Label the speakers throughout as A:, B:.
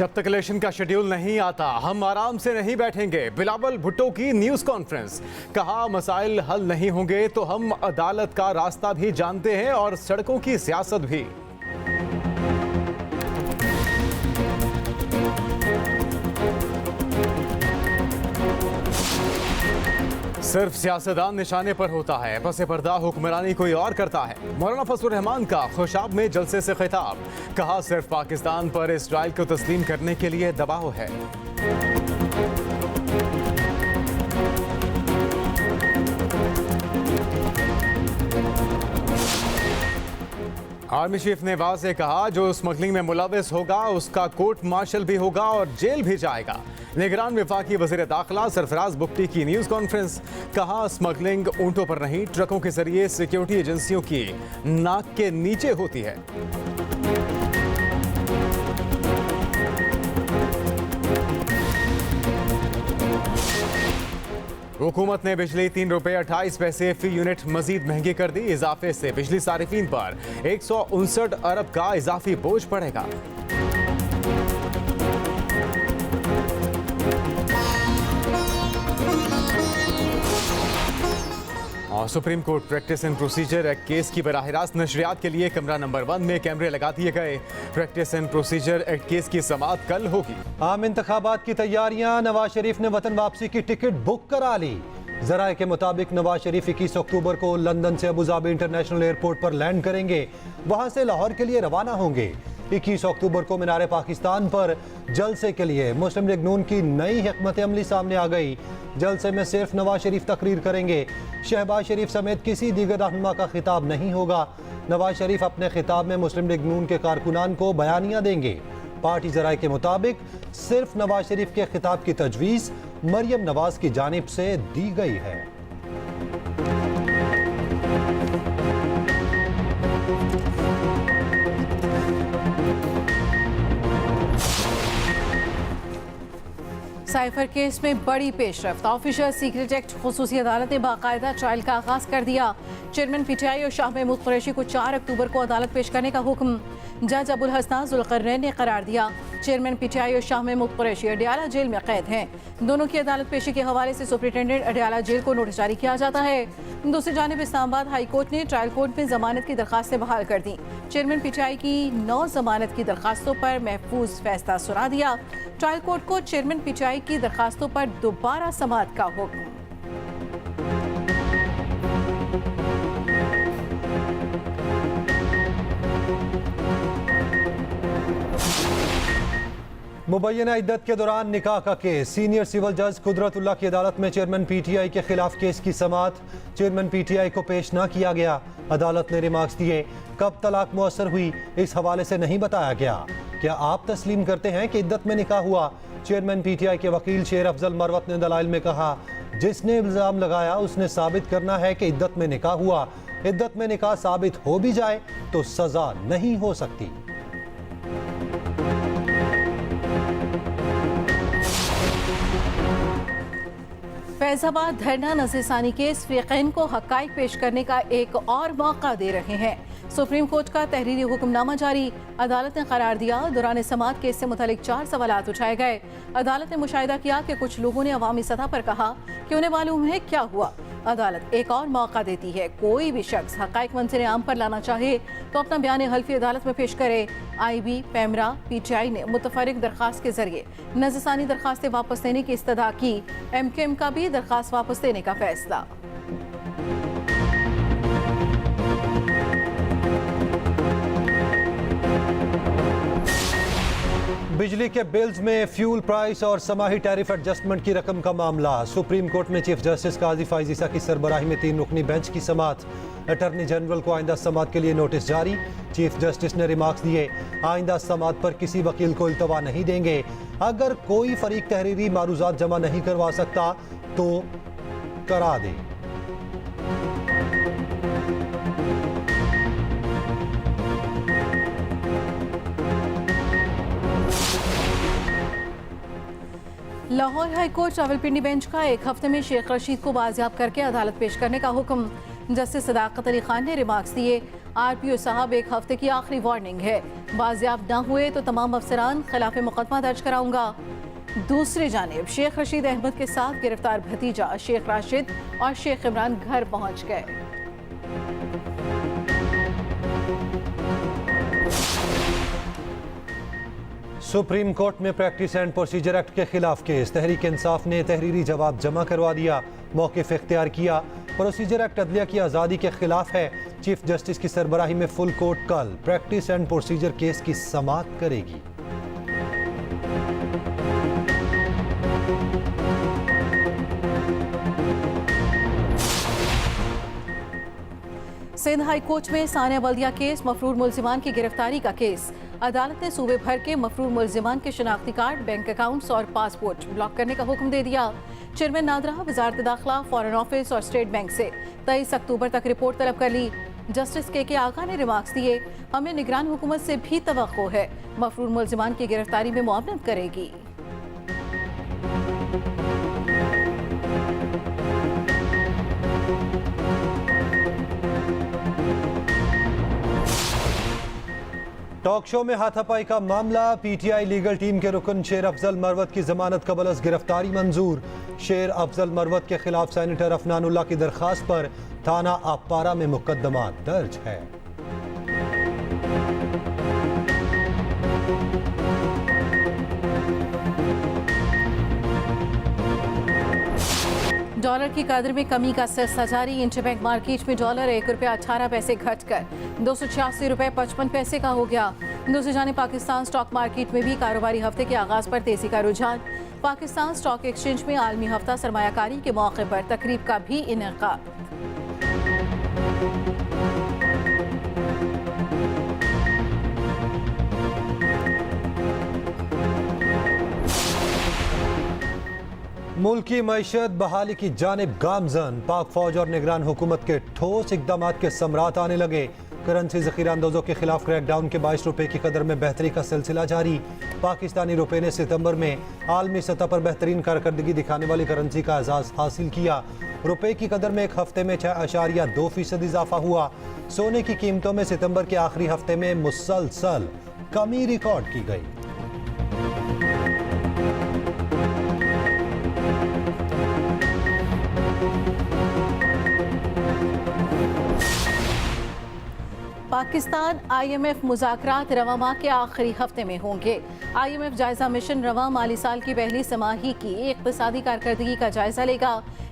A: जब तक इलेक्शन का शेड्यूल नहीं आता हम आराम से नहीं बैठेंगे। बिलावल भुट्टो की न्यूज कॉन्फ्रेंस। कहा मसाइल हल नहीं होंगे तो हम अदालत का रास्ता भी जानते हैं और सड़कों की सियासत भी। सिर्फ सियासतदान निशाने पर होता है, पसे पर्दा हुक्मरानी कोई और करता है। मौलाना फजलुर रहमान का खुशाब में जलसे से खिताब। कहा सिर्फ पाकिस्तान पर इजराइल को तस्लीम करने के लिए दबाव है। आर्मी चीफ ने वाज़ेह कहा जो स्मगलिंग में मुलविस होगा उसका कोर्ट मार्शल भी होगा और जेल भी जाएगा। निगरान वफाकी वज़ीर दाखिला सरफराज बुख्ती की न्यूज़ कॉन्फ्रेंस। कहा स्मगलिंग ऊंटों पर नहीं ट्रकों के जरिए सिक्योरिटी एजेंसियों की नाक के नीचे होती है। हुकूमत ने बिजली 3 रुपये 28 पैसे फी यूनिट मजीद महंगी कर दी। इजाफे से बिजली सारिफीन पर 159 अरब का इजाफी बोझ पड़ेगा। और supreme court practice and procedure act case की बराह रास्त नशरियात के लिए कमरा नंबर 1 में कैमरे लगा दिए गए। Practice and procedure act case की समाअत कल होगी।
B: आम इंतखाबात की तैयारियां। नवाज शरीफ ने वतन वापसी की टिकट बुक करा ली। जराये के मुताबिक नवाज शरीफ 21 अक्टूबर को लंदन से अबूधाबी इंटरनेशनल एयरपोर्ट पर लैंड करेंगे। वहां से लाहौर के लिए रवाना होंगे। 21 अक्टूबर को मीनार पाकिस्तान पर जलसे के लिए मुस्लिम लीग नून की नई हिकमत अमली सामने आ गई। जलसे में सिर्फ नवाज शरीफ तकरीर करेंगे। शहबाज शरीफ समेत किसी दीगर रहनुमा का खिताब नहीं होगा। नवाज शरीफ अपने खिताब में मुस्लिम लीग नून के कारकुनान को बयानियां देंगे। पार्टी जराये के मुताबिक सिर्फ नवाज शरीफ के खिताब की तजवीज़ मरियम नवाज की जानिब से दी गई है।
C: साइफर केस में बड़ी पेशरफ्त। ऑफिशियल सीक्रेट एक्ट खुसूसी अदालत ने बाकायदा ट्रायल का आगाज कर दिया। चेयरमैन पीटीआई और शाह महमूद कुरैशी को 4 अक्टूबर को अदालत पेश करने का हुक्म जज अबुल हसना जुल्करनैन ने करार दिया। चेयरमैन पीटीआई और शाह महमूद कुरैशी अडयाला जेल में कैद हैं। दोनों की अदालत पेशी के हवाले से सुपरिटेंडेंट अडयाला जेल को नोटिस जारी किया जाता है। दूसरी जानिब इस्लामाबाद हाई कोर्ट ने ट्रायल कोर्ट में जमानत की दरखास्तें बहाल कर दी। चेयरमैन पीटीआई की 9 जमानत की दरखास्तों पर महफूज फैसला सुना दिया। ट्रायल कोर्ट को चेयरमैन पीटीआई की दरखास्तों पर दोबारा समाअत का हुक्म।
B: मुबैना इद्दत के दौरान निकाह का केस। सीनियर सिविल जज कुदरतुल्लाह की अदालत में चेयरमैन पीटीआई के खिलाफ केस की समाअत। चेयरमैन पीटीआई को पेश न किया गया। अदालत ने रिमार्क्स दिए। कब तलाक मुअस्सर हुई इस हवाले से नहीं बताया गया। क्या आप तस्लीम करते हैं कि इद्दत में निकाह हुआ। चेयरमैन पीटीआई के वकील शेर अफजल मरवत ने दलाइल में कहा जिसने इल्जाम लगाया उसने साबित करना है कि इद्दत में निकाह हुआ। इद्दत में निकाह साबित हो भी जाए तो सजा नहीं हो सकती।
C: फैजाबाद धरना नज़रसानी केस फ़रीक़ैन को हक़ाइक़ पेश करने का एक और मौका दे रहे हैं। सुप्रीम कोर्ट का तहरीरी हुक्मनामा जारी। अदालत ने करार दिया दौरान समाअत केस से मुतालिक 4 सवालात उठाए गए। अदालत ने मुशाहिदा किया कि कुछ लोगों ने अवामी सतह पर कहा कि उन्हें मालूम है क्या हुआ। अदालत एक और मौका देती है। कोई भी शख्स हक़ाइक़ मंज़र आम पर लाना चाहे तो अपना बयान हल्फी अदालत में पेश करे। IB, पैमरा, PTI ने मुतफरिक दरख्वास्त के जरिए नज़रसानी दरख्वास्तें वापस लेने की इस्तदा की। MKM का भी दरख्वास्त वापस लेने का फैसला।
B: बिजली के बिल्स में फ्यूल प्राइस और समाही टैरिफ एडजस्टमेंट की रकम का मामला। सुप्रीम कोर्ट में चीफ जस्टिस काजी फाइज ईसा की सरबराही में 3 रुकनी बेंच की समाअत। अटॉर्नी जनरल को आइंदा समाअत के लिए नोटिस जारी। चीफ जस्टिस ने रिमार्क्स दिए आइंदा समाअत पर किसी वकील को इल्तवा नहीं देंगे। अगर कोई फरीक तहरीरी मारूजात जमा नहीं करवा सकता तो करा दे।
C: Lahore high court Rawalpindi bench का 1 हफ्ते में शेख रशीद को बाजियाब करके अदालत पेश करने का हुक्म। जस्टिस सदाकत अली खान ने रिमार्क्स दिए RPO साहब, एक हफ्ते की आखिरी वार्निंग है, बाजियाब न हुए तो तमाम अफसरान खिलाफ मुकदमा दर्ज कराऊंगा। दूसरी जानिब शेख रशीद अहमद के साथ गिरफ्तार भतीजा शेख राशिद और शेख इमरान घर पहुंच गए।
B: सुप्रीम कोर्ट में प्रैक्टिस एंड प्रोसीजर एक्ट के खिलाफ केस। तहरीक इंसाफ ने तहरीरी जवाब जमा करवा दिया, मौक़िफ़ इख्तियार किया। प्रोसीजर एक्ट अदलिया की आज़ादी के खिलाफ है। चीफ जस्टिस की सरबराही में फुल कोर्ट कल प्रैक्टिस एंड प्रोसीजर केस की समाअत करेगी।
C: सिंध हाई कोर्ट में सानिया बल्दिया केस, मफरूर मुल्जिमान की गिरफ्तारी का केस। अदालत ने सूबे भर के मफरूर मुल्जिमान के शनाख्ती कार्ड, बैंक अकाउंट्स और पासपोर्ट ब्लॉक करने का हुक्म दे दिया। चेयरमैन नादरा वजारत दाखिला, फॉरेन ऑफिस और स्टेट बैंक से 23 अक्टूबर तक रिपोर्ट तलब कर ली। जस्टिस के आगा ने रिमार्क्स दिए, हमें निगरान हुकूमत से भी तवक्को है, मफरूर मुल्जिमान की गिरफ्तारी में मुआवनत करेगी।
B: टॉक शो में हाथापाई का मामला। PTI लीगल टीम के रुकन शेर अफजल मरवत की जमानत कबल अज गिरफ्तारी मंजूर। शेर अफजल मरवत के खिलाफ सेनेटर अफनानुल्लाह की दरखास्त पर थाना आपारा में मुकदमा दर्ज है।
C: डॉलर की कदर में कमी का सिलसिला जारी। इंटरबैंक मार्केट में डॉलर ₹1.18 घटकर 286 रुपये 55 पैसे का हो गया। दूसरी जानिब पाकिस्तान स्टॉक मार्केट में भी कारोबारी हफ्ते के आगाज पर तेजी का रुझान। पाकिस्तान स्टॉक एक्सचेंज में आलमी हफ्ता सरमायाकारी के मौके पर तकरीब का भी इनेकाद।
B: मुल्क की मईशत बहाली की जानिब गामजन। पाक फौज और निगरान हुकूमत के ठोस इकदाम के समरात आने लगे। करंसी ज़ख़ीरा अंदोज़ों के खिलाफ क्रैकडाउन के बायस रुपए की कदर में बेहतरी का सिलसिला जारी। पाकिस्तानी रुपए ने सितंबर में आलमी सतह पर बेहतरीन कारकर्दगी दिखाने वाली करंसी का एजाज़ हासिल किया। रुपए की कदर में एक हफ्ते में 6.2% इजाफा हुआ। सोने की कीमतों में सितंबर के आखिरी हफ्ते में मुसलसल कमी रिकॉर्ड की गई।
C: पाकिस्तान IMF मुज़ाकरात रवां माह के आखिरी हफ्ते में होंगे। IMF जायजा मिशन रवां माली साल की पहली समाही की इक़्तिसादी कारकर्दगी का जायजा लेगा।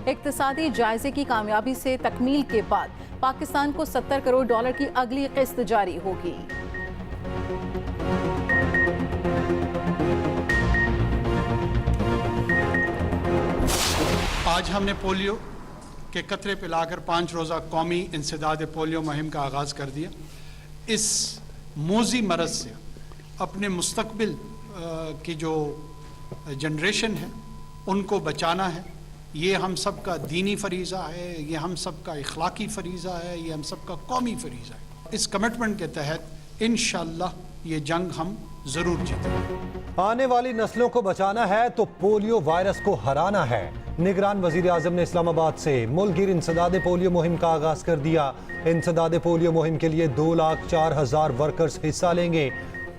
C: इक़्तिसादी जायजे की कामयाबी से तकमील के बाद पाकिस्तान को $70 करोड़ की अगली किस्त जारी होगी।
D: आज हमने पोलियो के कतरे पिलाकर 5 रोज़ा कौमी इंसदाद पोलियो मुहिम का आगाज़ कर दिया। इस मोज़ी मरज़ से अपने मुस्तकबिल की जो जनरेशन है उनको बचाना है। ये हम सब का दीनी फरीज़ा है, ये हम सब का इखलाकी फरीज़ा है, ये हम सब का कौमी फरीज़ा है। इस कमिटमेंट के तहत इंशाअल्लाह ये जंग हम ज़रूर जीतेंगे।
B: आने वाली नस्लों को बचाना है तो पोलियो वायरस को हराना है। निगरान वजीर आजम ने इस्लामाबाद से मुल्कगिर इंसदाद पोलियो मुहिम का आगाज कर दिया। इंसदाद पोलियो मुहिम के लिए 2,04,000 वर्कर्स हिस्सा लेंगे।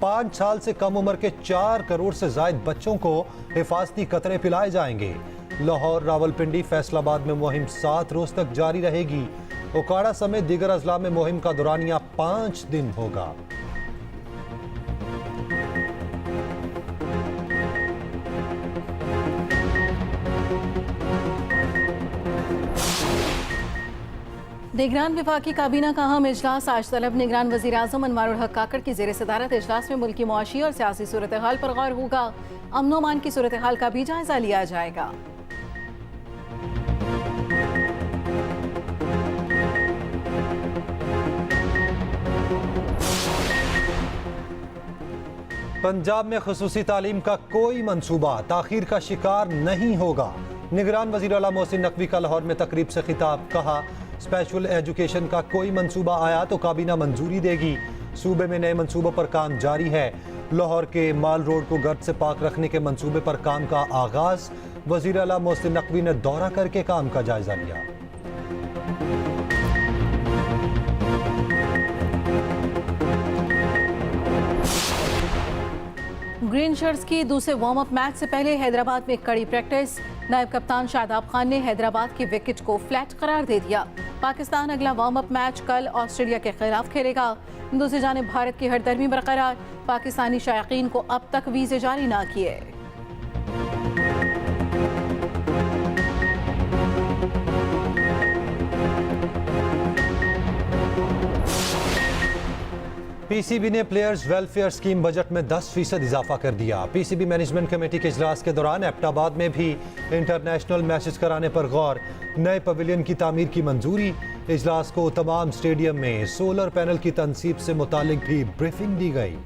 B: 5 साल से कम उम्र के 4 करोड़ से जायद बच्चों को हिफाजती कतरे पिलाए जाएंगे। लाहौर, रावलपिंडी, फैसलाबाद में मुहिम 7 रोज तक जारी रहेगी। ओकाड़ा समेत दीगर अजला में मुहिम का दौरानिया 5 दिन होगा।
C: निगरान विभागी काबीना का अहम इजलास आज तलब। निगरान वजीर आजम अनवारुल हक काकड़ की जेर सदारत इजलास में मुल्की मुआशी और सियासी सूरत हाल पर गौर होगा। अमन अमान की सूरत हाल का भी जायजा लिया जाएगा।
B: पंजाब में खुसूसी तालीम का कोई मंसूबा ताखीर का शिकार नहीं होगा। निगरान वजीर आला मोहसिन नकवी का लाहौर में तकरीब से खिताब। कहा, स्पेशल एजुकेशन का कोई मंसूबा आया तो काबीना मंजूरी देगी। सूबे में नए मंसूबों पर काम जारी है। लाहौर के माल रोड को गर्द से पाक रखने के मंसूबे पर काम का आगाज। वजीर आला मोहसिन नकवी ने दौरा करके काम का जायजा लिया।
C: ग्रीन शर्ट्स की दूसरे वार्म अप मैच से पहले हैदराबाद में कड़ी प्रैक्टिस। नायब कप्तान शादाब खान ने हैदराबाद की विकेट को फ्लैट करार दे दिया। पाकिस्तान अगला वार्म अप मैच कल ऑस्ट्रेलिया के खिलाफ खेलेगा। दूसरी जानिब भारत की हरदर्मी बरकरार, पाकिस्तानी शायकीन को अब तक वीजे जारी ना किए।
B: पीसीबी ने प्लेयर्स वेलफेयर स्कीम बजट में 10% इजाफा कर दिया। पीसीबी मैनेजमेंट कमेटी के इजलास के दौरान एबटाबाद में भी इंटरनेशनल मैचेस कराने पर गौर। नए पवेलियन की तामीर की मंजूरी। इजलास को तमाम स्टेडियम में सोलर पैनल की तनसीब से मुतालिक भी ब्रीफिंग दी गई।